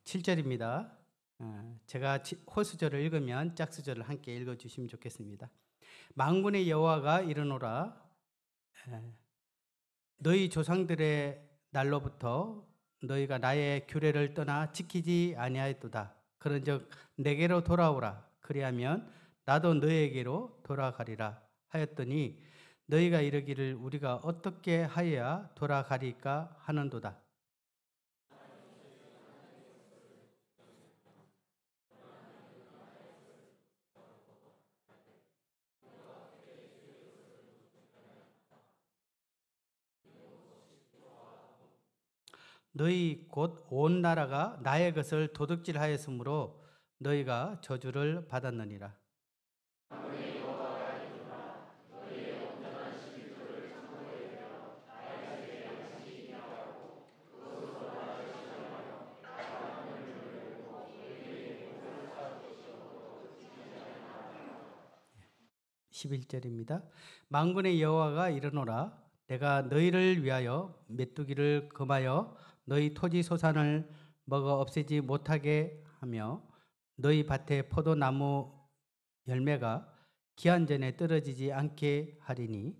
7절입니다. 제가 호수절을 읽으면 짝수절을 함께 읽어주시면 좋겠습니다. 만군의 여호와가 이르노라. 너희 조상들의 날로부터 너희가 나의 규례를 떠나 지키지 아니하였도다. 그런즉 내게로 돌아오라. 그리하면 나도 너희에게로 돌아가리라 하였더니 너희가 이르기를 우리가 어떻게 하여야 돌아가리까 하는도다. 너희 곧 온 나라가 나의 것을 도둑질하였으므로 너희가 저주를 받았느니라. (11절입니다) 만군의 여호와가 이르노라. 내가 너희를 위하여 메뚜기를 금하여 너희 토지 소산을 먹어 없애지 못하게 하며 너희 밭에 포도나무 열매가 기한 전에 떨어지지 않게 하리니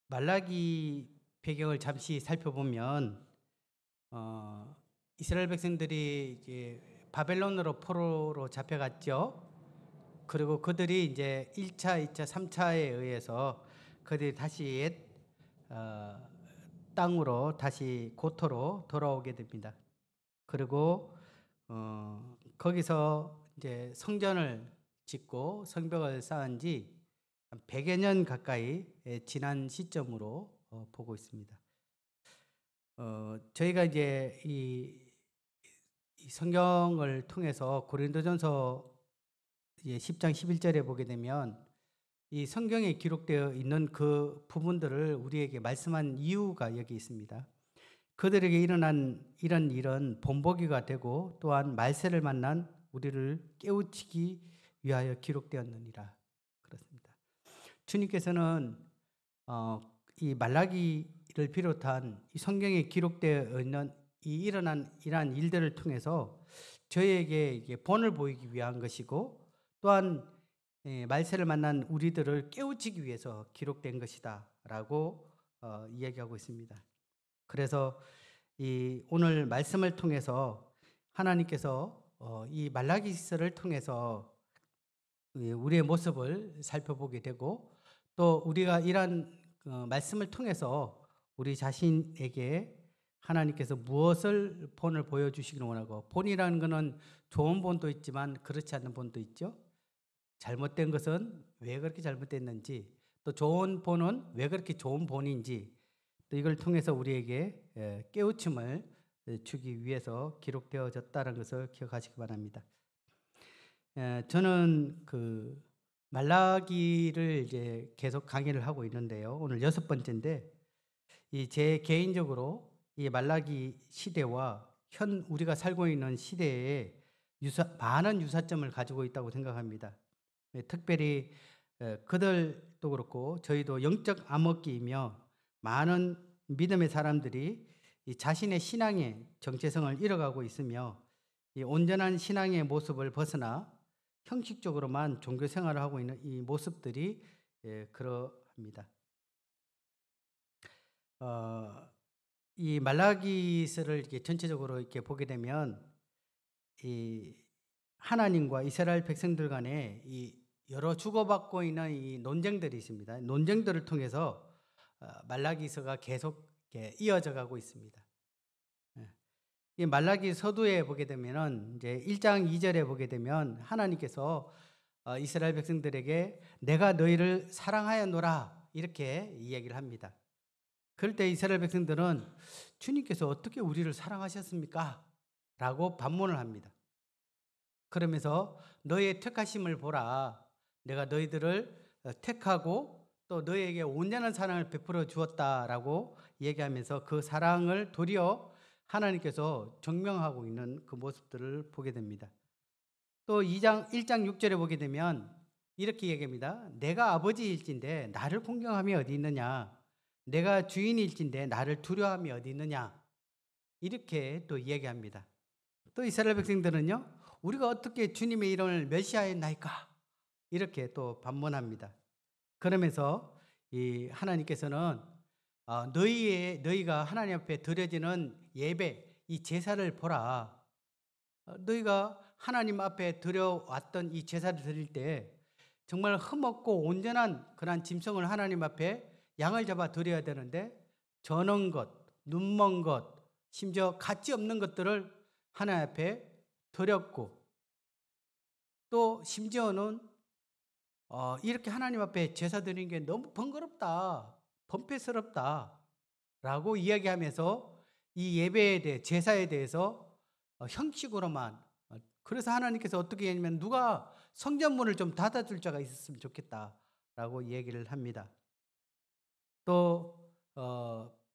말라기 배경을 잠시 살펴보면 이스라엘 백성들이 이제 바벨론으로 포로로 잡혀갔죠. 그리고 그들이 이제 1차, 2차, 3차에 의해서 그들이 다시 옛 땅으로 다시 고토로 돌아오게 됩니다. 그리고 거기서 이제 성전을 짓고 성벽을 쌓은 지 100여 년 가까이 지난 시점으로 보고 있습니다. 저희가 이제 이 성경을 통해서 고린도전서 10장 11절에 보게 되면 이 성경에 기록되어 있는 그 부분들을 우리에게 말씀한 이유가 여기 있습니다. 그들에게 일어난 이런 일은 본보기가 되고 또한 말세를 만난 우리를 깨우치기 위하여 기록되었느니라. 그렇습니다. 주님께서는 이 말라기를 비롯한 이 성경에 기록되어 있는 이 일어난 이러한 일들을 통해서 저희에게 이게 본을 보이기 위한 것이고 또한 말세를 만난 우리들을 깨우치기 위해서 기록된 것이다라고 이야기하고 있습니다. 그래서 이 오늘 말씀을 통해서 하나님께서 이 말라기서를 통해서 우리의 모습을 살펴보게 되고 또 우리가 이러한 말씀을 통해서 우리 자신에게 하나님께서 무엇을 본을 보여주시기를 원하고, 본이라는 것은 좋은 본도 있지만 그렇지 않는 본도 있죠. 잘못된 것은 왜 그렇게 잘못됐는지, 또 좋은 본은 왜 그렇게 좋은 본인지, 또 이걸 통해서 우리에게 깨우침을 주기 위해서 기록되어졌다는 것을 기억하시기 바랍니다. 저는 그 말라기를 이제 계속 강의를 하고 있는데요. 오늘 6번째인데, 제 개인적으로 이 말라기 시대와 현 우리가 살고 있는 시대에 많은 유사점을 가지고 있다고 생각합니다. 특별히 그들도 그렇고 저희도 영적 암흑기이며 많은 믿음의 사람들이 이 자신의 신앙의 정체성을 잃어가고 있으며 이 온전한 신앙의 모습을 벗어나 형식적으로만 종교 생활을 하고 있는 이 모습들이 그러합니다. 이 말라기서를 이렇게 전체적으로 이렇게 보게 되면 이 하나님과 이스라엘 백성들 간에 이 여러 주고받고 있는 이 논쟁들이 있습니다. 논쟁들을 통해서 말라기서가 계속 이어져 가고 있습니다. 이 말라기 서두에 보게 되면은 이제 1장 2절에 보게 되면 하나님께서 이스라엘 백성들에게 내가 너희를 사랑하였노라 이렇게 이야기를 합니다. 그럴 때 이스라엘 백성들은 주님께서 어떻게 우리를 사랑하셨습니까? 라고 반문을 합니다. 그러면서 너희의 택하심을 보라. 내가 너희들을 택하고 또 너희에게 온전한 사랑을 베풀어 주었다라고 얘기하면서 그 사랑을 도리어 하나님께서 증명하고 있는 그 모습들을 보게 됩니다. 또 1장 6절에 보게 되면 이렇게 얘기합니다. 내가 아버지일진데 나를 공경함이 어디 있느냐? 내가 주인일진데 나를 두려워함이 어디 있느냐? 이렇게 또 이야기합니다. 또 이스라엘 백성들은요, 우리가 어떻게 주님의 이름을 멸시하였나이까? 이렇게 또 반문합니다. 그러면서 이 하나님께서는 너희가 하나님 앞에 드려지는 예배, 이 제사를 보라. 너희가 하나님 앞에 드려왔던 이 제사를 드릴 때 정말 흠없고 온전한 그러한 짐승을 하나님 앞에 양을 잡아 드려야 되는데 저는 것, 눈먼 것, 심지어 가치 없는 것들을 하나님 앞에 드렸고 또 심지어는 이렇게 하나님 앞에 제사 드리는 게 너무 번거롭다, 번페스럽다 라고 이야기하면서 이 예배에 대해 제사에 대해서 형식으로만 그래서 하나님께서 어떻게 했냐면 누가 성전문을 좀 닫아줄 자가 있었으면 좋겠다라고 얘기를 합니다. 또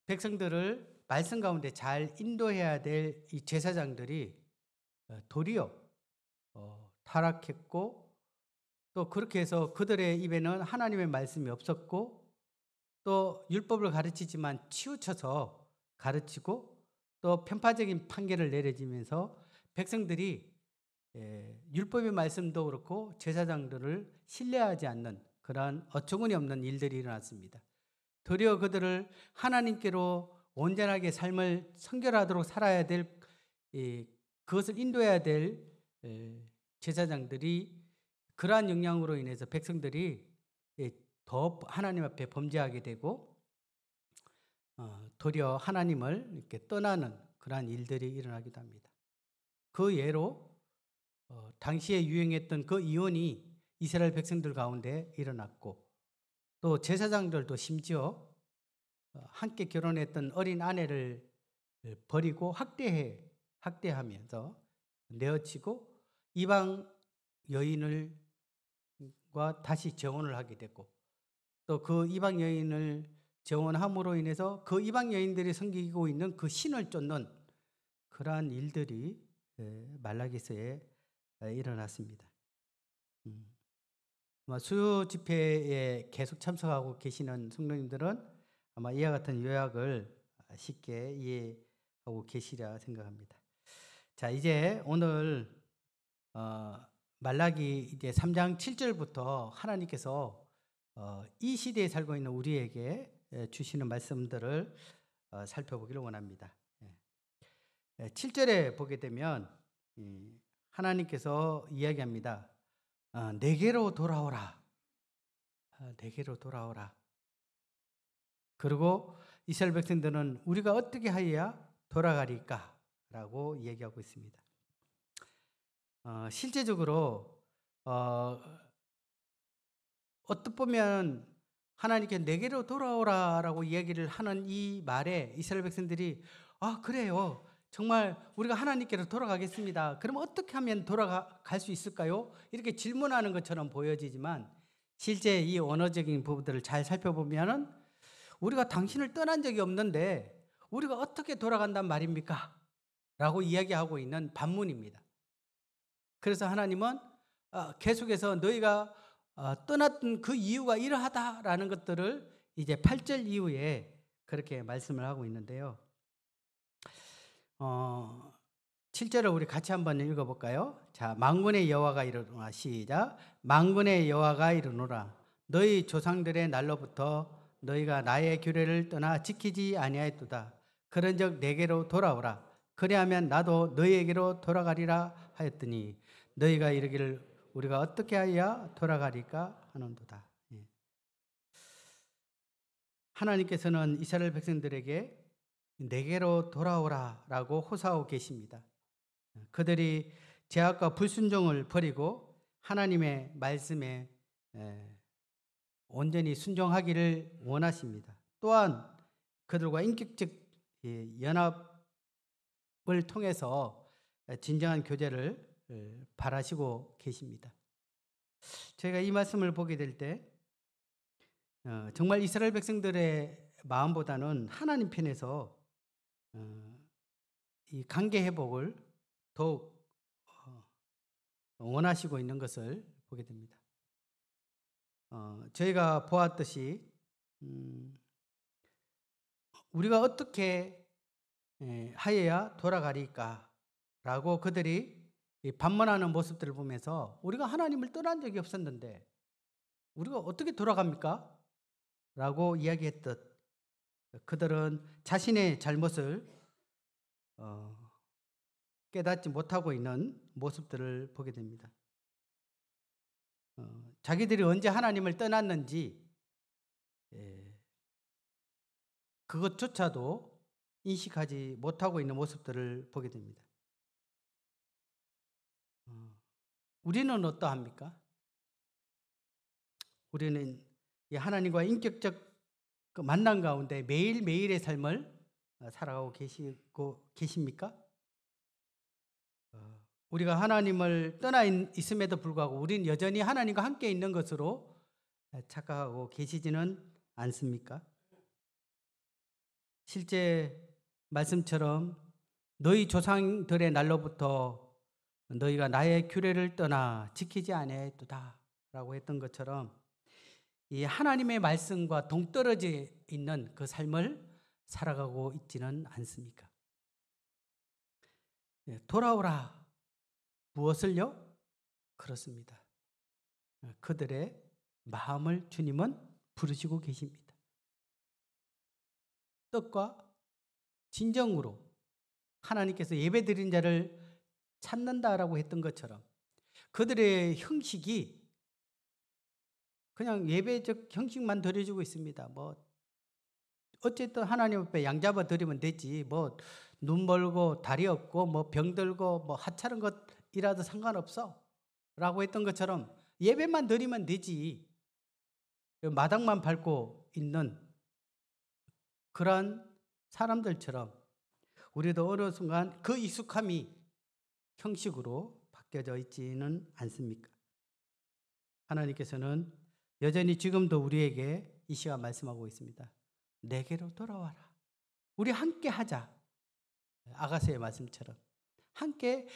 백성들을 말씀 가운데 잘 인도해야 될 이 제사장들이 도리어 타락했고 또 그렇게 해서 그들의 입에는 하나님의 말씀이 없었고 또 율법을 가르치지만 치우쳐서 가르치고 또 편파적인 판결을 내려지면서 백성들이 율법의 말씀도 그렇고 제사장들을 신뢰하지 않는 그러한 어처구니 없는 일들이 일어났습니다. 도리어 그들을 하나님께로 온전하게 삶을 성결하도록 살아야 될 그것을 인도해야 될 제사장들이 그러한 영향으로 인해서 백성들이 더 하나님 앞에 범죄하게 되고 도리어 하나님을 이렇게 떠나는 그러한 일들이 일어나기도 합니다. 그 예로 당시에 유행했던 그 이혼이 이스라엘 백성들 가운데 일어났고 또 제사장들도 심지어 함께 결혼했던 어린 아내를 버리고 학대하면서 내어치고 이방 여인과 다시 재혼을 하게 됐고 또 그 이방 여인을 재혼함으로 인해서 그 이방 여인들이 섬기고 있는 그 신을 쫓는 그러한 일들이 말라기서에 일어났습니다. 아마 수요 집회에 계속 참석하고 계시는 성도님들은 아마 이와 같은 요약을 쉽게 이해하고 계시리라 생각합니다. 자, 이제 오늘 말라기 이제 3장 7절부터 하나님께서 이 시대에 살고 있는 우리에게 주시는 말씀들을 살펴보기를 원합니다. 7절에 보게 되면 하나님께서 이야기합니다. 내게로 돌아오라. 내게로 돌아오라. 그리고 이스라엘 백성들은 우리가 어떻게 하여야 돌아가리까? 라고 얘기하고 있습니다. 실제적으로 어떻게 보면 하나님께 내게로 돌아오라라고 이야기를 하는 이 말에 이스라엘 백성들이 그래요. 정말 우리가 하나님께로 돌아가겠습니다. 그럼 어떻게 하면 돌아갈 수 있을까요? 이렇게 질문하는 것처럼 보여지지만 실제 이 언어적인 부분들을 잘 살펴보면은 우리가 당신을 떠난 적이 없는데 우리가 어떻게 돌아간단 말입니까? 라고 이야기하고 있는 반문입니다. 그래서 하나님은 계속해서 너희가 떠났던 그 이유가 이러하다라는 것들을 이제 8절 이후에 그렇게 말씀을 하고 있는데요. 7절을 우리 같이 한번 읽어볼까요? 자, 만군의 여호와가 이르노라. 시작. 만군의 여호와가 이르노라. 너희 조상들의 날로부터 너희가 나의 규례를 떠나 지키지 아니하였도다. 그런즉 내게로 돌아오라. 그리하면 나도 너희에게로 돌아가리라 하였더니 너희가 이르기를 우리가 어떻게 하여야 돌아가리까 하는도다. 하나님께서는 이스라엘 백성들에게 내게로 돌아오라라고 호소하고 계십니다. 그들이 죄악과 불순종을 버리고 하나님의 말씀에 온전히 순종하기를 원하십니다. 또한 그들과 인격적 연합을 통해서 진정한 교제를 바라시고 계십니다. 제가 이 말씀을 보게 될 때 정말 이스라엘 백성들의 마음보다는 하나님 편에서 이 관계 회복을 더욱 원하시고 있는 것을 보게 됩니다. 저희가 보았듯이 우리가 어떻게 하여야 돌아가리까라고 그들이 반문하는 모습들을 보면서 우리가 하나님을 떠난 적이 없었는데 우리가 어떻게 돌아갑니까? 라고 이야기했듯 그들은 자신의 잘못을 깨닫지 못하고 있는 모습들을 보게 됩니다. 자기들이 언제 하나님을 떠났는지 그것조차도 인식하지 못하고 있는 모습들을 보게 됩니다. 우리는 어떠합니까? 우리는 이 하나님과 인격적 그 만남 가운데 매일매일의 삶을 살아가고 계십니까? 우리가 하나님을 떠나 있음에도 불구하고 우리는 여전히 하나님과 함께 있는 것으로 착각하고 계시지는 않습니까? 실제 말씀처럼 너희 조상들의 날로부터 너희가 나의 규례를 떠나 지키지 아니하였도다 라고 했던 것처럼 이 하나님의 말씀과 동떨어져 있는 그 삶을 살아가고 있지는 않습니까? 돌아오라. 무엇을요? 그렇습니다. 그들의 마음을 주님은 부르시고 계십니다. 뜻과 진정으로 하나님께서 예배드린 자를 찾는다라고 했던 것처럼 그들의 형식이 그냥 예배적 형식만 드려주고 있습니다. 어쨌든 하나님 앞에 양 잡아 드리면 되지. 눈 멀고 다리 없고 병들고 하찮은 것이라도 상관없어. 라고 했던 것처럼 예배만 드리면 되지. 마당만 밟고 있는 그런 사람들처럼 우리도 어느 순간 그 익숙함이 형식으로 바뀌어져 있지는 않습니까? 하나님께서는 여전히 지금도 우리에게 이 시간 말씀하고 있습니다. 내게로 돌아와라. 우리 함께 하자. 아가서의 말씀처럼 함께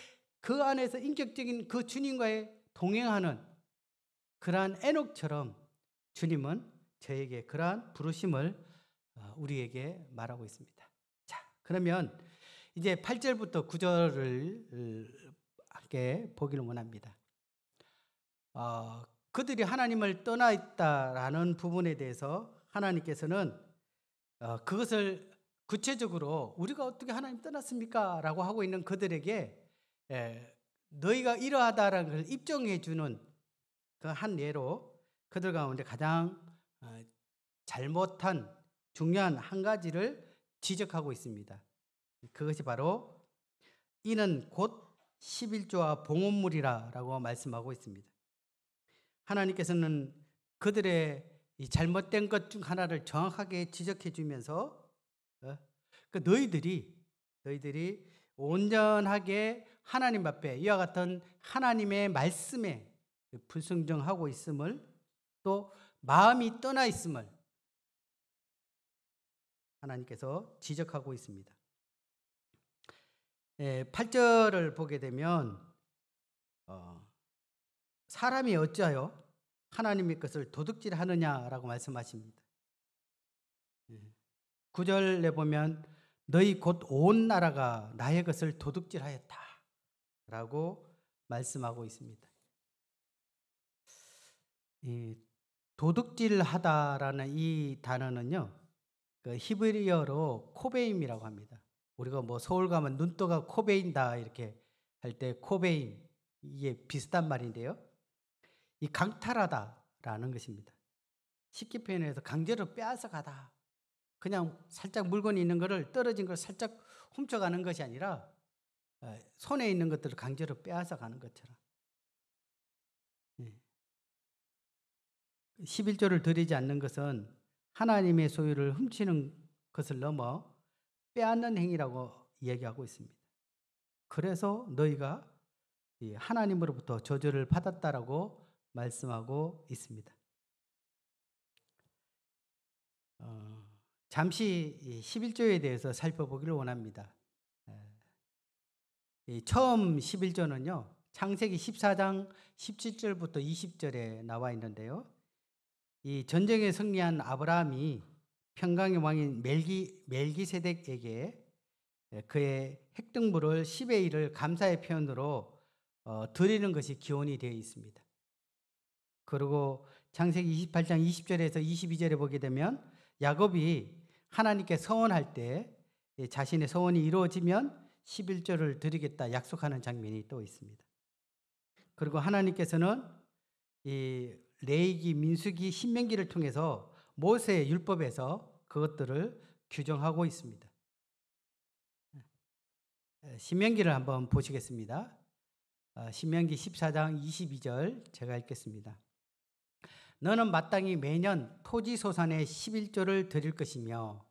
그 안에서 인격적인 그 주님과의 동행하는 그러한 에녹처럼 주님은 저에게 그러한 부르심을 우리에게 말하고 있습니다. 자, 그러면 이제 8절부터 9절을 함께 보기를 원합니다. 그들이 하나님을 떠나 있다라는 부분에 대해서 하나님께서는 그것을 구체적으로 우리가 어떻게 하나님 떠났습니까? 라고 하고 있는 그들에게 너희가 이러하다라는 걸 입증해 주는 그 한 예로 그들 가운데 가장 잘못한 중요한 한 가지를 지적하고 있습니다. 그것이 바로 이는 곧 11조와 봉헌물이라고 말씀하고 있습니다. 하나님께서는 그들의 이 잘못된 것 중 하나를 정확하게 지적해 주면서 너희들이 온전하게 하나님 앞에 이와 같은 하나님의 말씀에 불순종하고 있음을 또 마음이 떠나 있음을 하나님께서 지적하고 있습니다. 8절을 보게 되면 사람이 어찌하여 하나님의 것을 도둑질하느냐라고 말씀하십니다. 9절에 보면 너희 곧 온 나라가 나의 것을 도둑질하였다 라고 말씀하고 있습니다. 도둑질하다라는 이 단어는요, 그 히브리어로 코베임이라고 합니다. 우리가 서울 가면 눈도가 코베인다 이렇게 할 때 코베임 이게 비슷한 말인데요. 이 강탈하다라는 것입니다. 쉽게 표현해서 강제로 빼앗아 가다. 그냥 살짝 물건이 있는 거를 떨어진 걸 살짝 훔쳐가는 것이 아니라 손에 있는 것들을 강제로 빼앗아 가는 것처럼. 11조를 드리지 않는 것은 하나님의 소유를 훔치는 것을 넘어 빼앗는 행위라고 이야기하고 있습니다. 그래서 너희가 하나님으로부터 저주를 받았다라고 말씀하고 있습니다. 잠시 11조에 대해서 살펴보기를 원합니다. 처음 11조는요. 창세기 14장 17절부터 20절에 나와 있는데요. 이 전쟁에 승리한 아브라함이 평강의 왕인 멜기세덱에게 그의 핵등불을 10의 1을 감사의 표현으로 드리는 것이 기원이 되어 있습니다. 그리고 창세기 28장 20절에서 22절에 보게 되면 야곱이 하나님께 서원할 때 자신의 서원이 이루어지면 11조를 드리겠다 약속하는 장면이 또 있습니다. 그리고 하나님께서는 이 레위기, 민수기, 신명기를 통해서 모세의 율법에서 그것들을 규정하고 있습니다. 신명기를 한번 보시겠습니다. 신명기 14장 22절 제가 읽겠습니다. 너는 마땅히 매년 토지 소산의 11조를 드릴 것이며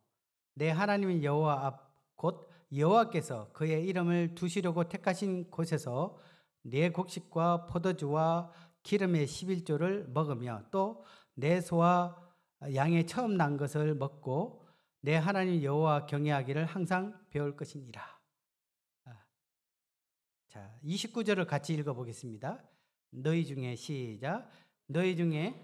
내 하나님인 여호와 앞 곧 여호와께서 그의 이름을 두시려고 택하신 곳에서 내 곡식과 포도주와 기름의 11조를 먹으며 또 내 소와 양의 처음 난 것을 먹고 내 하나님 여호와 경외하기를 항상 배울 것이니라. 자, 29절을 같이 읽어보겠습니다. 너희 중에 시작. 너희 중에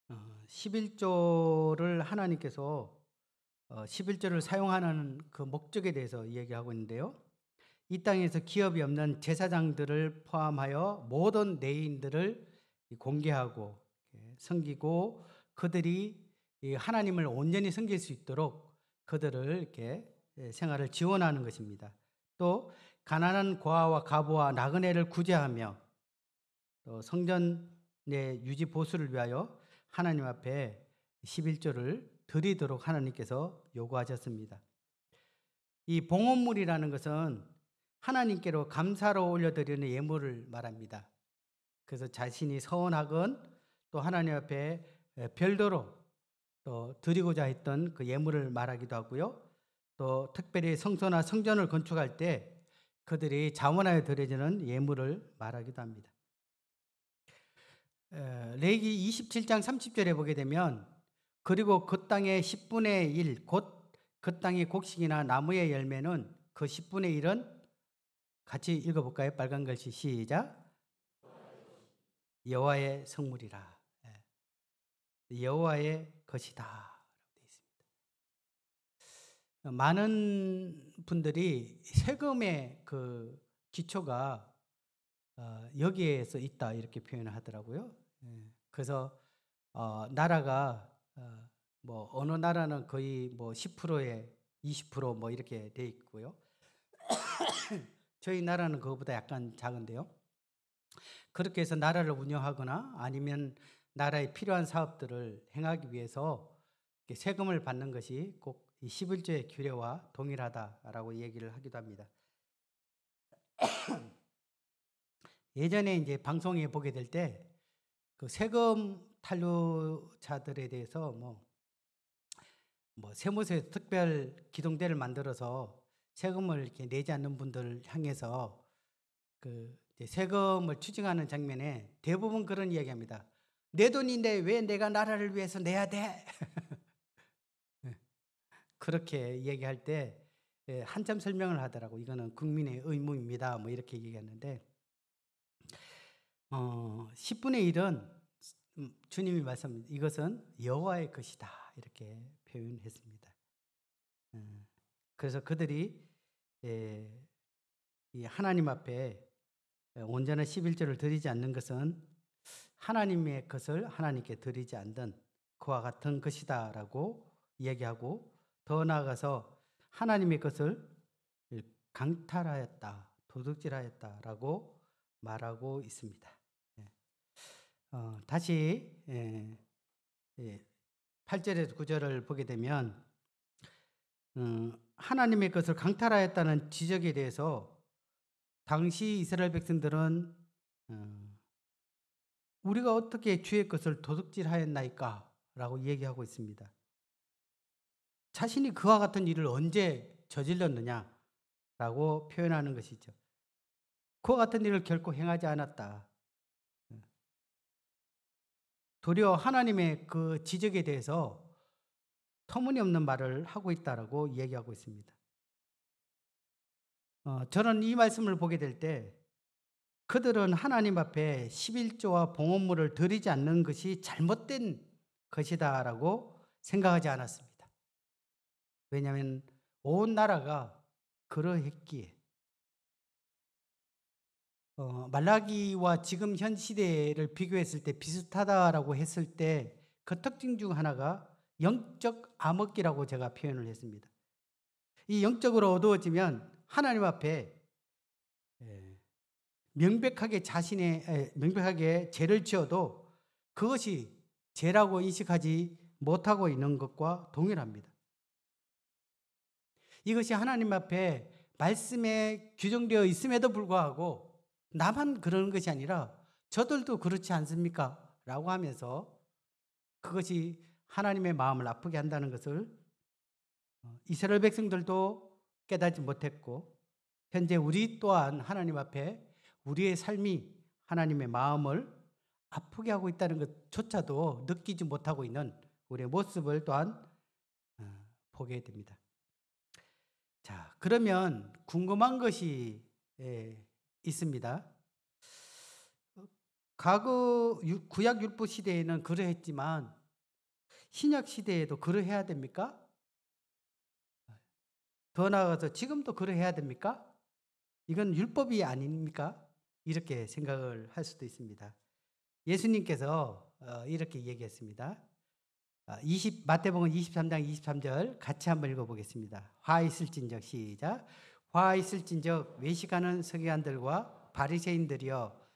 어, 11조를 하나님께서 11조를 사용하는 그 목적에 대해서 이야기하고 있는데요. 이 땅에서 기업이 없는 제사장들을 포함하여 모든 내인들을 공개하고 섬기고 그들이 하나님을 온전히 섬길 수 있도록 그들을 이렇게 생활을 지원하는 것입니다. 또 가난한 고아와 가부와 나그네를 구제하며 또 성전의 유지 보수를 위하여 하나님 앞에 11조를 드리도록 하나님께서 요구하셨습니다. 이 봉헌물이라는 것은 하나님께로 감사로 올려드리는 예물을 말합니다. 그래서 자신이 서원하건 또 하나님 앞에 별도로 또 드리고자 했던 그 예물을 말하기도 하고요. 또 특별히 성소나 성전을 건축할 때 그들이 자원하여 드려지는 예물을 말하기도 합니다. 레위기 27장 30절에 보게 되면 그리고 그 땅의 10분의 1 곧 그 땅의 곡식이나 나무의 열매는 그 10분의 1은 같이 읽어볼까요? 빨간 글씨 시작. 여호와의 성물이라. 여호와의 것이다 라고 되어 있습니다. 많은 분들이 세금의 그 기초가 여기에서 있다 이렇게 표현을 하더라고요. 그래서 나라가 뭐 어느 나라는 거의 뭐 10%에 20%뭐 이렇게 돼 있고요. 저희 나라는 그거보다 약간 작은데요. 그렇게 해서 나라를 운영하거나 아니면 나라에 필요한 사업들을 행하기 위해서 세금을 받는 것이 꼭 11조의 규례와 동일하다라고 얘기를 하기도 합니다. 예전에 이제 방송에 보게 될 때 그 세금 탄류자들에 대해서 뭐 세무서에 특별 기동대를 만들어서 세금을 이렇게 내지 않는 분들을 향해서 그 세금을 추징하는 장면에 대부분 그런 이야기합니다. 내 돈인데 왜 내가 나라를 위해서 내야 돼? 그렇게 얘기할 때 한참 설명을 하더라고. 이거는 국민의 의무입니다. 뭐 이렇게 얘기했는데 10분의 1은 주님이 말씀합니다. 이것은 여호와의 것이다. 이렇게 표현했습니다. 그래서 그들이 이 하나님 앞에 온전한 11조를 드리지 않는 것은 하나님의 것을 하나님께 드리지 않던 그와 같은 것이다라고 이야기하고 더 나아가서 하나님의 것을 강탈하였다, 도둑질하였다라고 말하고 있습니다. 다시 8절에서 9절을 보게 되면 하나님의 것을 강탈하였다는 지적에 대해서 당시 이스라엘 백성들은 우리가 어떻게 주의 것을 도둑질하였나이까? 라고 얘기하고 있습니다. 자신이 그와 같은 일을 언제 저질렀느냐? 라고 표현하는 것이죠. 그와 같은 일을 결코 행하지 않았다. 도리어 하나님의 그 지적에 대해서 터무니없는 말을 하고 있다라고 이야기하고 있습니다. 저는 이 말씀을 보게 될 때 그들은 하나님 앞에 11조와 봉헌물을 드리지 않는 것이 잘못된 것이다라고 생각하지 않았습니다. 왜냐하면 온 나라가 그러했기에. 말라기와 지금 현 시대를 비교했을 때 비슷하다라고 했을 때 그 특징 중 하나가 영적 암흑기라고 제가 표현을 했습니다. 이 영적으로 어두워지면 하나님 앞에 명백하게 명백하게 죄를 지어도 그것이 죄라고 인식하지 못하고 있는 것과 동일합니다. 이것이 하나님 앞에 말씀에 규정되어 있음에도 불구하고 나만 그러는 것이 아니라 저들도 그렇지 않습니까? 라고 하면서 그것이 하나님의 마음을 아프게 한다는 것을 이스라엘 백성들도 깨닫지 못했고 현재 우리 또한 하나님 앞에 우리의 삶이 하나님의 마음을 아프게 하고 있다는 것조차도 느끼지 못하고 있는 우리의 모습을 또한 보게 됩니다. 자, 그러면 궁금한 것이 있습니다. 과거 구약 율법 시대에는 그러했지만 신약 시대에도 그러해야 됩니까? 더 나아가서 지금도 그러해야 됩니까? 이건 율법이 아닙니까? 이렇게 생각을 할 수도 있습니다. 예수님께서 이렇게 얘기했습니다. 마태복음 23장 23절 같이 한번 읽어보겠습니다. 화 있을진적 시작. 화 있을진적 외식하는 서기관들과 바리새인들이여.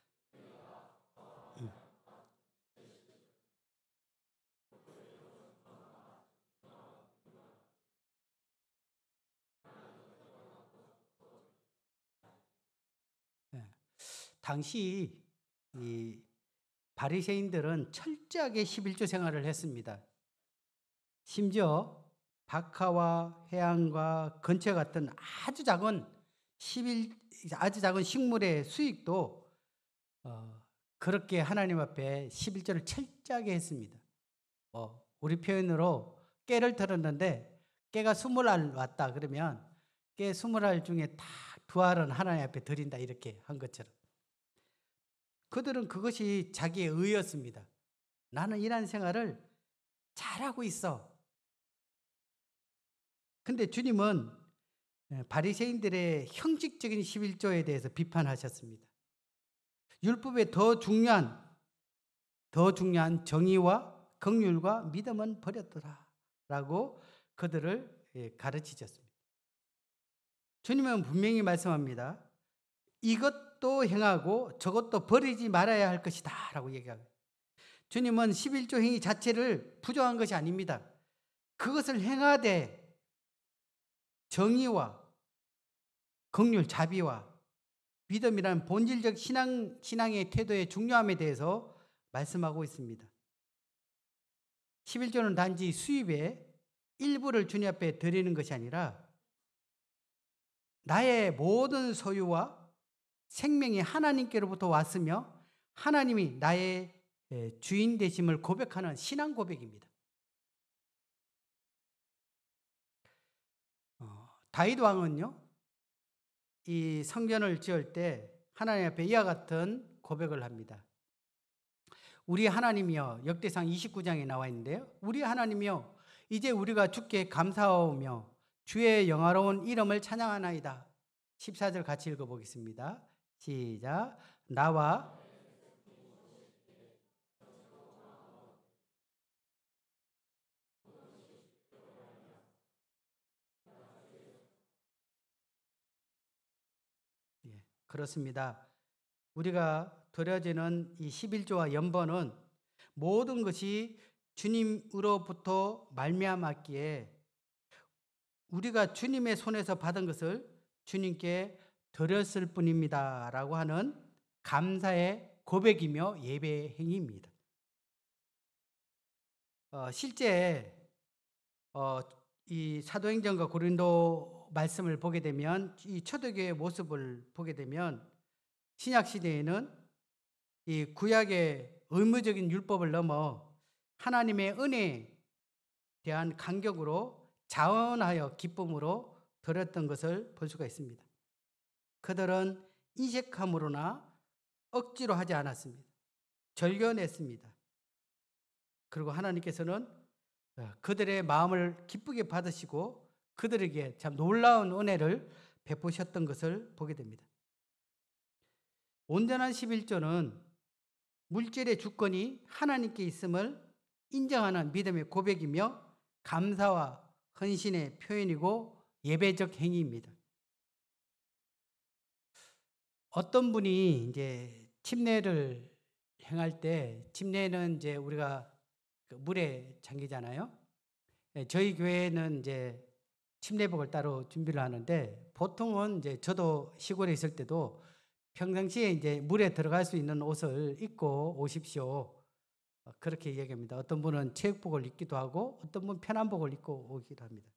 당시 이 바리새인들은 철저하게 11조 생활을 했습니다. 심지어 박하와 해양과 건채 같은 아주 작은 식물의 수익도 그렇게 하나님 앞에 11조를 철저하게 했습니다. 우리 표현으로 깨를 털었는데 깨가 20알 왔다 그러면 깨 20알 중에 딱 2알은 하나님 앞에 드린다 이렇게 한 것처럼 그들은 그것이 자기의 의였습니다. 나는 이런 생활을 잘하고 있어. 근데 주님은 바리새인들의 형식적인 11조에 대해서 비판하셨습니다. 율법의 더 중요한 정의와 긍휼과 믿음은 버렸더라라고 그들을 가르치셨습니다. 주님은 분명히 말씀합니다. 이것도 행하고 저것도 버리지 말아야 할 것이다라고 얘기합니다. 주님은 11조 행위 자체를 부정한 것이 아닙니다. 그것을 행하되 정의와 긍휼, 자비와 믿음이라는 본질적 신앙의 태도의 중요함에 대해서 말씀하고 있습니다. 11조는 단지 수입의 일부를 주님 앞에 드리는 것이 아니라 나의 모든 소유와 생명이 하나님께로부터 왔으며 하나님이 나의 주인 되심을 고백하는 신앙 고백입니다. 다윗 왕은요, 이 성전을 지을 때 하나님 앞에 이와 같은 고백을 합니다. 우리 하나님이여, 역대상 29장에 나와 있는데요. 우리 하나님이여, 이제 우리가 주께 감사하오며 주의 영화로운 이름을 찬양하나이다. 14절 같이 읽어보겠습니다. 시작. 나와 그렇습니다. 우리가 드려지는 이 11조와 연번은 모든 것이 주님으로부터 말미암았기에 우리가 주님의 손에서 받은 것을 주님께 드렸을 뿐입니다. 라고 하는 감사의 고백이며 예배 행위입니다. 실제 이 사도행전과 고린도 말씀을 보게 되면 이 초대교회의 모습을 보게 되면 신약 시대에는 이 구약의 의무적인 율법을 넘어 하나님의 은혜에 대한 감격으로 자원하여 기쁨으로 드렸던 것을 볼 수가 있습니다. 그들은 인색함으로나 억지로 하지 않았습니다. 절견했습니다. 그리고 하나님께서는 그들의 마음을 기쁘게 받으시고 그들에게 참 놀라운 은혜를 베푸셨던 것을 보게 됩니다. 온전한 11조는 물질의 주권이 하나님께 있음을 인정하는 믿음의 고백이며 감사와 헌신의 표현이고 예배적 행위입니다. 어떤 분이 이제 침례를 행할 때, 침례는 이제 우리가 물에 잠기잖아요. 저희 교회는 이제 침례복을 따로 준비를 하는데, 보통은 이제 저도 시골에 있을 때도 평상시에 이제 물에 들어갈 수 있는 옷을 입고 오십시오. 그렇게 얘기합니다. 어떤 분은 체육복을 입기도 하고, 어떤 분은 편한복을 입고 오기도 합니다.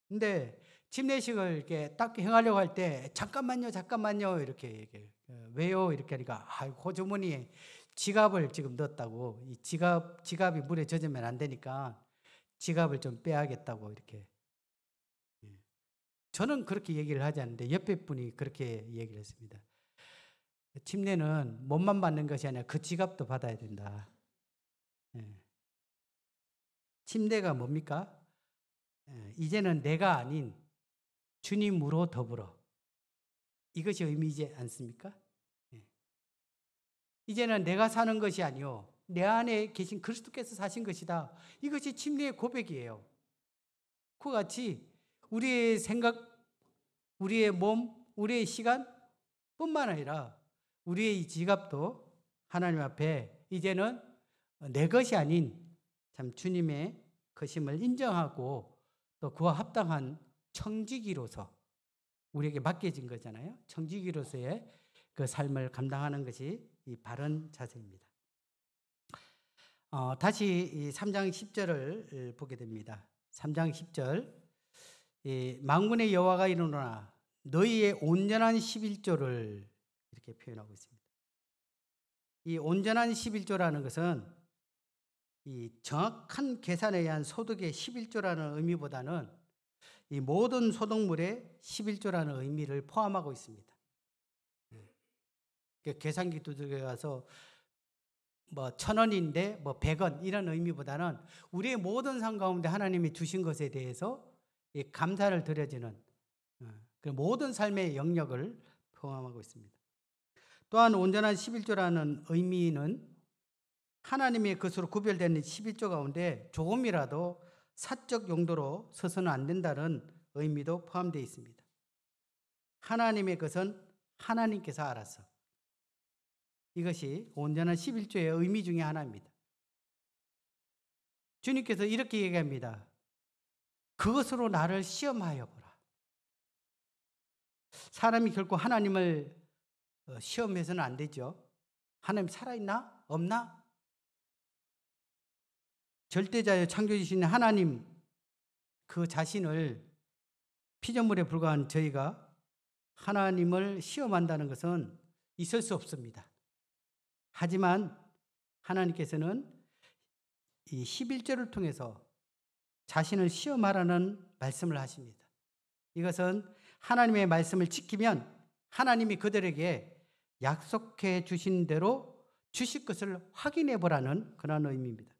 근데 침례식을 이렇게 딱 행하려고 할 때 잠깐만요 이렇게 얘기해요. 왜요? 이렇게 하니까 호주머니에 지갑을 지금 넣었다고. 이 지갑이 물에 젖으면 안 되니까 지갑을 좀 빼야겠다고 이렇게. 저는 그렇게 얘기를 하지 않는데 옆에 분이 그렇게 얘기를 했습니다. 침례는 몸만 받는 것이 아니라 그 지갑도 받아야 된다. 침례가 뭡니까? 이제는 내가 아닌 주님으로 더불어. 이것이 의미지 않습니까? 이제는 내가 사는 것이 아니요 내 안에 계신 그리스도께서 사신 것이다. 이것이 침례의 고백이에요. 그와 같이 우리의 생각, 우리의 몸, 우리의 시간 뿐만 아니라 우리의 이 지갑도 하나님 앞에 이제는 내 것이 아닌 참 주님의 것임을 인정하고 또 그와 합당한 청지기로서 우리에게 맡겨진 거잖아요. 청지기로서의 그 삶을 감당하는 것이 이 바른 자세입니다. 다시 이 3장 10절을 보게 됩니다. 3장 10절 만군의 여호와가 이르노라 너희의 온전한 11조를 이렇게 표현하고 있습니다. 이 온전한 11조라는 것은 이 정확한 계산에 의한 소득의 11조라는 의미보다는 이 모든 소득물의 11조라는 의미를 포함하고 있습니다. 계산기 두들겨 가서 뭐 1,000원인데 뭐 100원 이런 의미보다는 우리의 모든 삶 가운데 하나님이 주신 것에 대해서 이 감사를 드려지는 그 모든 삶의 영역을 포함하고 있습니다. 또한 온전한 11조라는 의미는 하나님의 것으로 구별되는 11조 가운데 조금이라도 사적 용도로 써서는 안 된다는 의미도 포함되어 있습니다. 하나님의 것은 하나님께서 알아서. 이것이 온전한 11조의 의미 중에 하나입니다. 주님께서 이렇게 얘기합니다. 그것으로 나를 시험하여 보라. 사람이 결코 하나님을 시험해서는 안 되죠. 하나님 살아있나? 없나? 절대자여 창조주신 하나님 그 자신을 피조물에 불과한 저희가 하나님을 시험한다는 것은 있을 수 없습니다. 하지만 하나님께서는 이 11절을 통해서 자신을 시험하라는 말씀을 하십니다. 이것은 하나님의 말씀을 지키면 하나님이 그들에게 약속해 주신 대로 주실 것을 확인해 보라는 그런 의미입니다.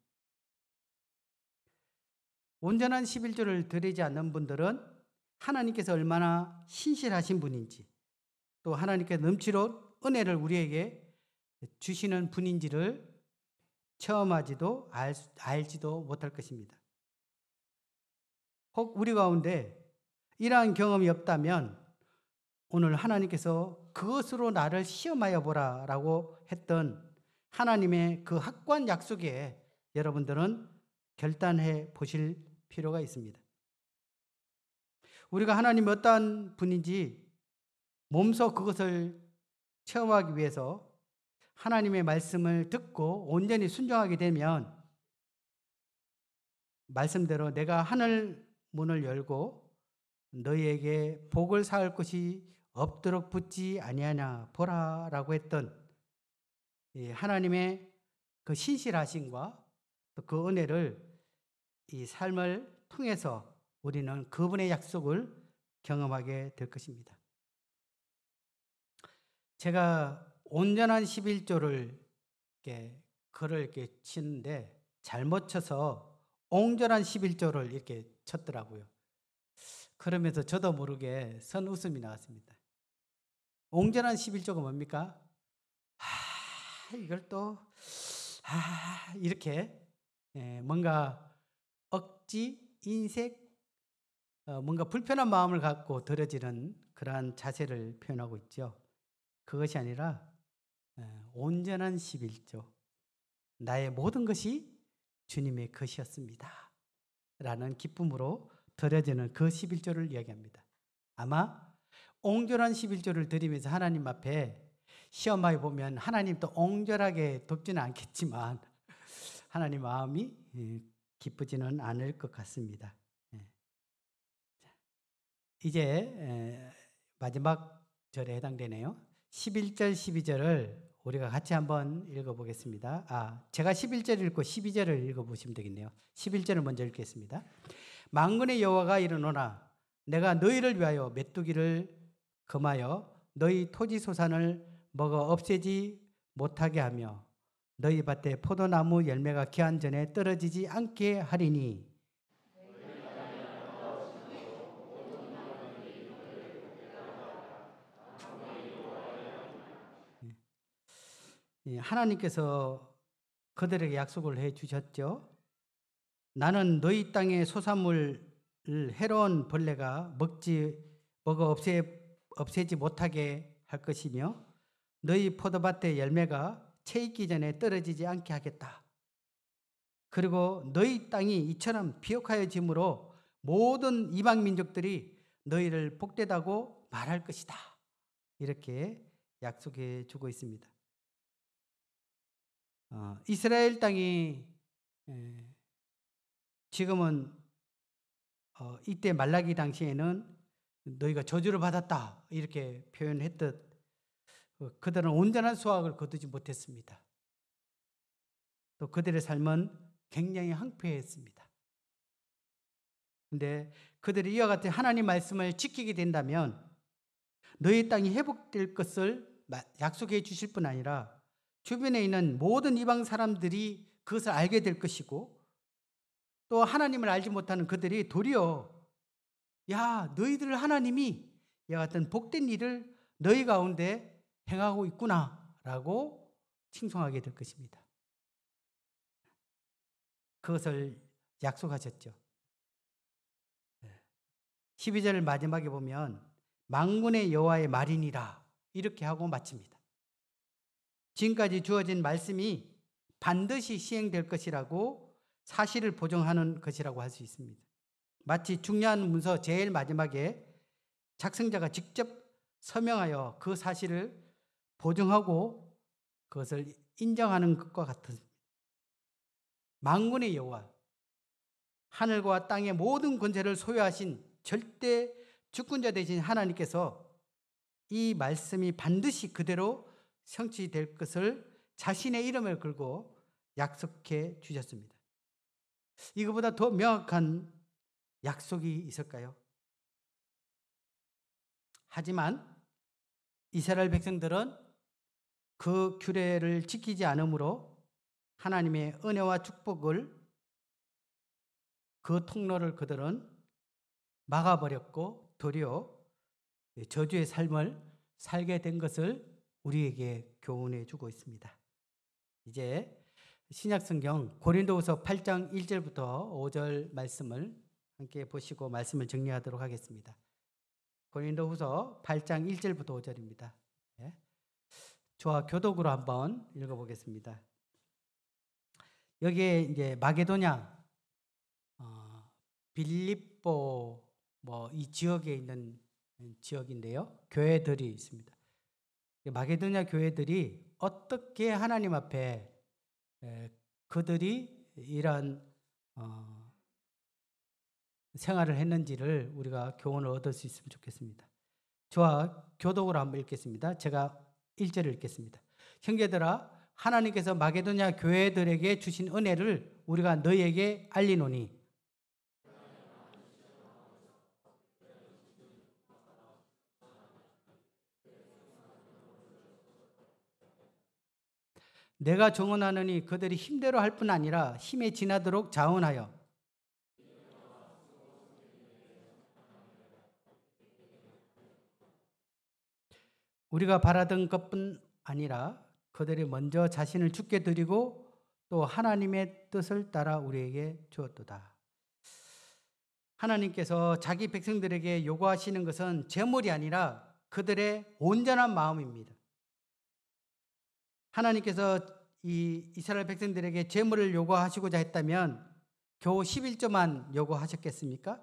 온전한 11조를 드리지 않는 분들은 하나님께서 얼마나 신실하신 분인지 또 하나님께서 넘치도록 은혜를 우리에게 주시는 분인지를 체험하지도 알지도 못할 것입니다. 혹 우리 가운데 이러한 경험이 없다면 오늘 하나님께서 그것으로 나를 시험하여 보라라고 했던 하나님의 그 확고한 약속에 여러분들은 결단해 보실 필요가 있습니다. 우리가 하나님이 어떠한 분인지 몸소 그것을 체험하기 위해서 하나님의 말씀을 듣고 온전히 순종하게 되면 말씀대로 내가 하늘 문을 열고 너희에게 복을 쌓을 것이 없도록 붙지 아니하냐 보라라고 했던 하나님의 그 신실하심과 또 그 은혜를 이 삶을 통해서 우리는 그분의 약속을 경험하게 될 것입니다. 제가 온전한 11조를 이렇게 글을 이렇게 치는데 잘못 쳐서 옹졸한 11조를 이렇게 쳤더라고요. 그러면서 저도 모르게 선웃음이 나왔습니다. 옹졸한 11조가 뭡니까? 이걸 또 이렇게 뭔가 억지, 인색, 뭔가 불편한 마음을 갖고 들어지는 그러한 자세를 표현하고 있죠. 그것이 아니라 온전한 11조, 나의 모든 것이 주님의 것이었습니다 라는 기쁨으로 드려지는 그 11조를 이야기합니다. 아마 옹졸한 11조를 드리면서 하나님 앞에 시험하게 보면 하나님도 옹졸하게 돕지는 않겠지만 하나님 마음이 기쁘지는 않을 것 같습니다. 이제 마지막 절에 해당되네요. 11절, 12절을 우리가 같이 한번 읽어보겠습니다. 제가 11절 읽고 12절을 읽어보시면 되겠네요. 11절을 먼저 읽겠습니다. 만군의 여호와가 이르노라 내가 너희를 위하여 메뚜기를 금하여 너희 토지 소산을 먹어 없애지 못하게 하며 너희 밭에 포도나무 열매가 기한 전에 떨어지지 않게 하리니 하나님께서 그들에게 약속을 해 주셨죠. 나는 너희 땅의 소산물을 해로운 벌레가 먹어 없애지 못하게 할 것이며 너희 포도밭의 열매가 채 익기 전에 떨어지지 않게 하겠다. 그리고 너희 땅이 이처럼 비옥하여짐으로 모든 이방 민족들이 너희를 복되다고 말할 것이다. 이렇게 약속해 주고 있습니다. 이스라엘 땅이 지금은 이때 말라기 당시에는 너희가 저주를 받았다 이렇게 표현했듯 그들은 온전한 수확을 거두지 못했습니다. 또 그들의 삶은 굉장히 황폐했습니다. 그런데 그들이 이와 같은 하나님 말씀을 지키게 된다면 너희 땅이 회복될 것을 약속해 주실 뿐 아니라 주변에 있는 모든 이방 사람들이 그것을 알게 될 것이고 또 하나님을 알지 못하는 그들이 도리어 야 너희들 하나님이 이와 같은 복된 일을 너희 가운데 행하고 있구나 라고 칭송하게 될 것입니다. 그것을 약속하셨죠. 12절 마지막에 보면 만군의 여호와의 말이니라 이렇게 하고 마칩니다. 지금까지 주어진 말씀이 반드시 시행될 것이라고 사실을 보증하는 것이라고 할 수 있습니다. 마치 중요한 문서 제일 마지막에 작성자가 직접 서명하여 그 사실을 보증하고 그것을 인정하는 것과 같습니다. 만군의 여호와, 하늘과 땅의 모든 권세를 소유하신 절대 주권자 되신 하나님께서 이 말씀이 반드시 그대로 성취될 것을 자신의 이름을 걸고 약속해 주셨습니다. 이거보다 더 명확한 약속이 있을까요? 하지만 이스라엘 백성들은 그 규례를 지키지 않으므로 하나님의 은혜와 축복을 그 통로를 그들은 막아버렸고 도리어 저주의 삶을 살게 된 것을 우리에게 교훈해 주고 있습니다. 이제 신약성경 고린도후서 8장 1절부터 5절 말씀을 함께 보시고 말씀을 정리하도록 하겠습니다. 고린도후서 8장 1절부터 5절입니다. 저와 교독으로 한번 읽어보겠습니다. 여기에 이제 마게도냐, 빌립보 이 지역에 있는 지역인데요. 교회들이 있습니다. 마게도냐 교회들이 어떻게 하나님 앞에 그들이 이러한 생활을 했는지를 우리가 교훈을 얻을 수 있으면 좋겠습니다. 저와 교독으로 한번 읽겠습니다. 제가 1절을 읽겠습니다. 형제들아 하나님께서 마게도냐 교회들에게 주신 은혜를 우리가 너희에게 알리노니. 내가 정언하느니 그들이 힘대로 할 뿐 아니라 힘에 지나도록 자원하여. 우리가 바라던 것뿐 아니라 그들이 먼저 자신을 주께 드리고 또 하나님의 뜻을 따라 우리에게 주었도다. 하나님께서 자기 백성들에게 요구하시는 것은 재물이 아니라 그들의 온전한 마음입니다. 하나님께서 이 이스라엘 백성들에게 재물을 요구하시고자 했다면 겨우 11조만 요구하셨겠습니까?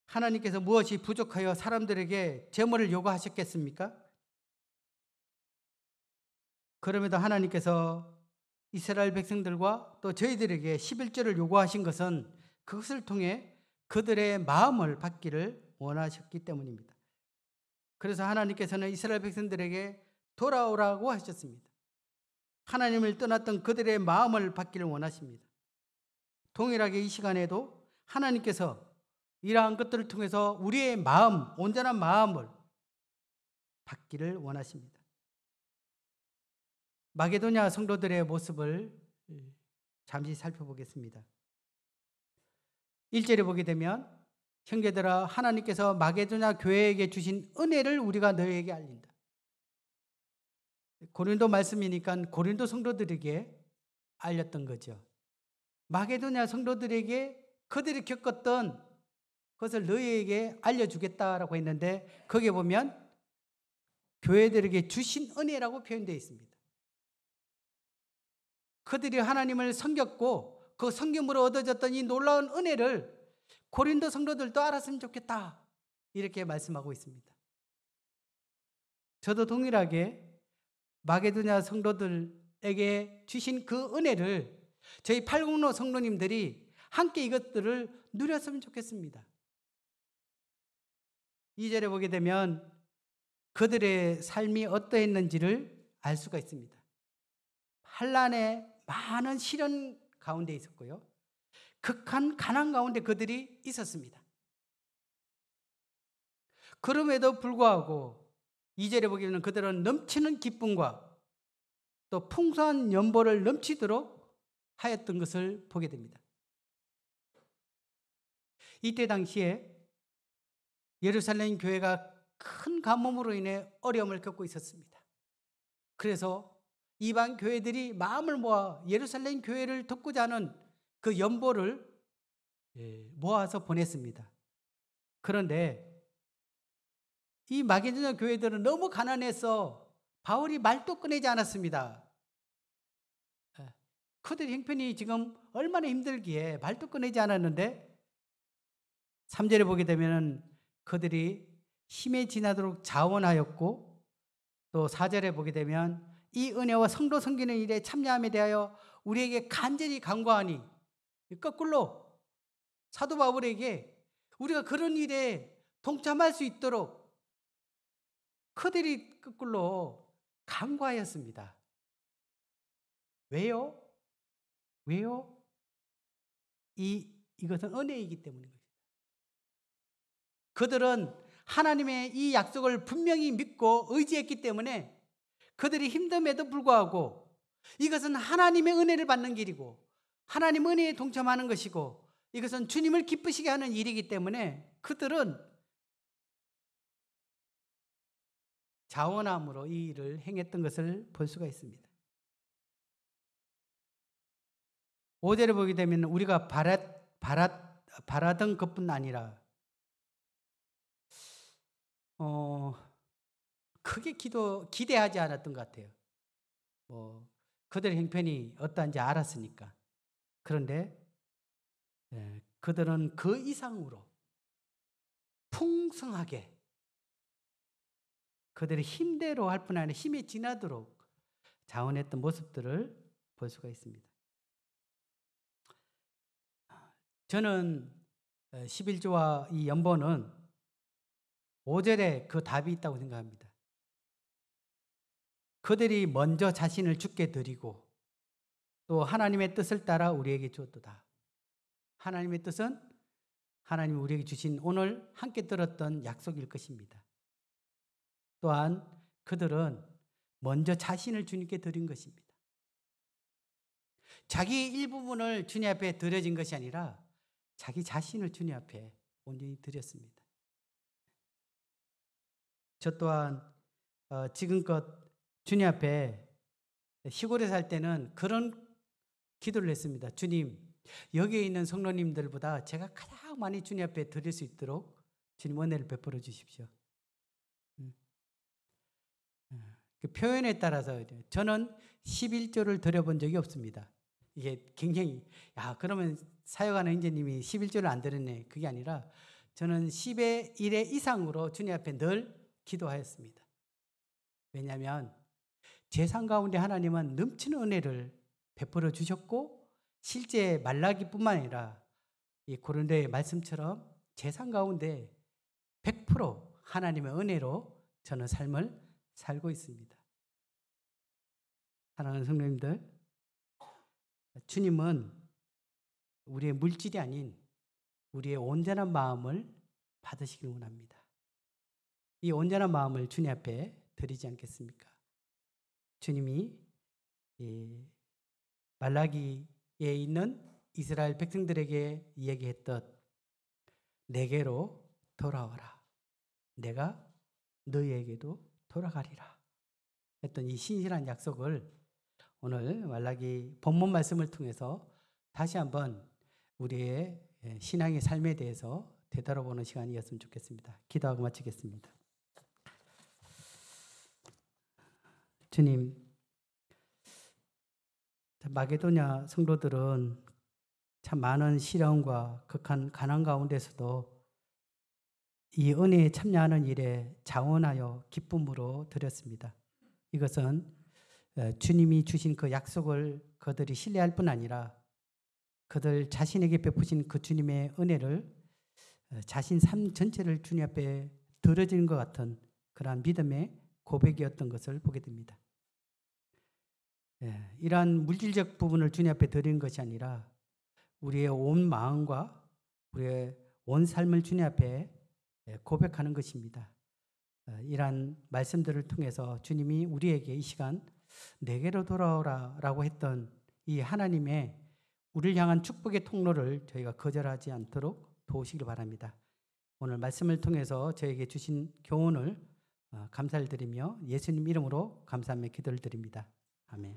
하나님께서 무엇이 부족하여 사람들에게 재물을 요구하셨겠습니까? 그럼에도 하나님께서 이스라엘 백성들과 또 저희들에게 11조를 요구하신 것은 그것을 통해 그들의 마음을 받기를 원하셨기 때문입니다. 그래서 하나님께서는 이스라엘 백성들에게 돌아오라고 하셨습니다. 하나님을 떠났던 그들의 마음을 받기를 원하십니다. 동일하게 이 시간에도 하나님께서 이러한 것들을 통해서 우리의 마음, 온전한 마음을 받기를 원하십니다. 마게도냐 성도들의 모습을 잠시 살펴보겠습니다. 1절에 보게 되면 형제들아 하나님께서 마게도냐 교회에게 주신 은혜를 우리가 너희에게 알린다. 고린도 말씀이니까 고린도 성도들에게 알렸던 거죠. 마게도냐 성도들에게 그들이 겪었던 그것을 너희에게 알려주겠다라고 했는데 거기에 보면 교회들에게 주신 은혜라고 표현되어 있습니다. 그들이 하나님을 섬겼고 그 섬김으로 얻어졌던 이 놀라운 은혜를 고린도 성도들도 알았으면 좋겠다 이렇게 말씀하고 있습니다. 저도 동일하게 마게도냐 성도들에게 주신 그 은혜를 저희 팔공로 성도님들이 함께 이것들을 누렸으면 좋겠습니다. 2절에 보게 되면 그들의 삶이 어떠했는지를 알 수가 있습니다. 환난의 많은 시련 가운데 있었고요. 극한 가난 가운데 그들이 있었습니다. 그럼에도 불구하고 2절에 보게 되면 그들은 넘치는 기쁨과 또 풍성한 연보를 넘치도록 하였던 것을 보게 됩니다. 이때 당시에 예루살렘 교회가 큰 가뭄으로 인해 어려움을 겪고 있었습니다. 그래서 이방 교회들이 마음을 모아 예루살렘 교회를 돕고자 하는 그 연보를 모아서 보냈습니다. 그런데 이 마게도냐 교회들은 너무 가난해서 바울이 말도 꺼내지 않았습니다. 그들 형편이 지금 얼마나 힘들기에 말도 꺼내지 않았는데 3절에 보게 되면 그들이 힘에 지나도록 자원하였고 또 4절에 보게 되면 이 은혜와 성도 섬기는 일에 참여함에 대하여 우리에게 간절히 간구하니 거꾸로 사도 바울에게 우리가 그런 일에 동참할 수 있도록 그들이 거꾸로 간구하였습니다. 왜요? 왜요? 이것은 은혜이기 때문입니다. 그들은 하나님의 이 약속을 분명히 믿고 의지했기 때문에 그들이 힘듦에도 불구하고 이것은 하나님의 은혜를 받는 길이고 하나님 은혜에 동참하는 것이고 이것은 주님을 기쁘시게 하는 일이기 때문에 그들은 자원함으로 이 일을 행했던 것을 볼 수가 있습니다. 5절에 보게 되면 우리가 바라던 것뿐 아니라 크게 기대하지 않았던 것 같아요. 그들의 형편이 어떠한지 알았으니까. 그런데 그들은 그 이상으로 풍성하게 그들의 힘대로 할 뿐 아니라 힘에 지나도록 자원했던 모습들을 볼 수가 있습니다. 저는 11조와 이 연보는 5절에 그 답이 있다고 생각합니다. 그들이 먼저 자신을 주께 드리고 또 하나님의 뜻을 따라 우리에게 주었도다. 하나님의 뜻은 하나님이 우리에게 주신 오늘 함께 들었던 약속일 것입니다. 또한 그들은 먼저 자신을 주님께 드린 것입니다. 자기 일부분을 주님 앞에 드려진 것이 아니라 자기 자신을 주님 앞에 온전히 드렸습니다. 저 또한 지금껏 주님 앞에 시골에 살 때는 그런 기도를 했습니다. 주님, 여기에 있는 성도님들보다 제가 가장 많이 주님 앞에 드릴 수 있도록 주님 은혜를 베풀어 주십시오. 그 표현에 따라서 저는 11조를 드려본 적이 없습니다. 이게 굉장히 그러면 사역하는 형제님이 11조를 안 드렸네. 그게 아니라 저는 10의 1의 이상으로 주님 앞에 늘 기도하였습니다. 왜냐하면 제 삶 가운데 하나님은 넘치는 은혜를 베풀어 주셨고 실제 말라기뿐만 아니라 이 고린도의 말씀처럼 제 삶 가운데 100% 하나님의 은혜로 저는 삶을 살고 있습니다. 사랑하는 성도님들, 주님은 우리의 물질이 아닌 우리의 온전한 마음을 받으시길 원합니다. 이 온전한 마음을 주님 앞에 드리지 않겠습니까? 주님이 말라기에 있는 이스라엘 백성들에게 이야기했던 내게로 돌아와라. 내가 너희에게도 돌아가리라. 했던 이 신실한 약속을 오늘 말라기 본문 말씀을 통해서 다시 한번 우리의 신앙의 삶에 대해서 되돌아보는 시간이었으면 좋겠습니다. 기도하고 마치겠습니다. 주님, 마게도냐 성도들은 참 많은 시련과 극한 가난 가운데서도 이 은혜에 참여하는 일에 자원하여 기쁨으로 드렸습니다. 이것은 주님이 주신 그 약속을 그들이 신뢰할 뿐 아니라 그들 자신에게 베푸신 그 주님의 은혜를 자신 삶 전체를 주님 앞에 들어지는 것 같은 그러한 믿음의 고백이었던 것을 보게 됩니다. 이러한 물질적 부분을 주님 앞에 드리는 것이 아니라 우리의 온 마음과 우리의 온 삶을 주님 앞에 고백하는 것입니다. 이러한 말씀들을 통해서 주님이 우리에게 이 시간 내게로 돌아오라 라고 했던 이 하나님의 우리를 향한 축복의 통로를 저희가 거절하지 않도록 도우시길 바랍니다. 오늘 말씀을 통해서 저에게 주신 교훈을 감사를 드리며 예수님 이름으로 감사하며 기도를 드립니다. 아멘.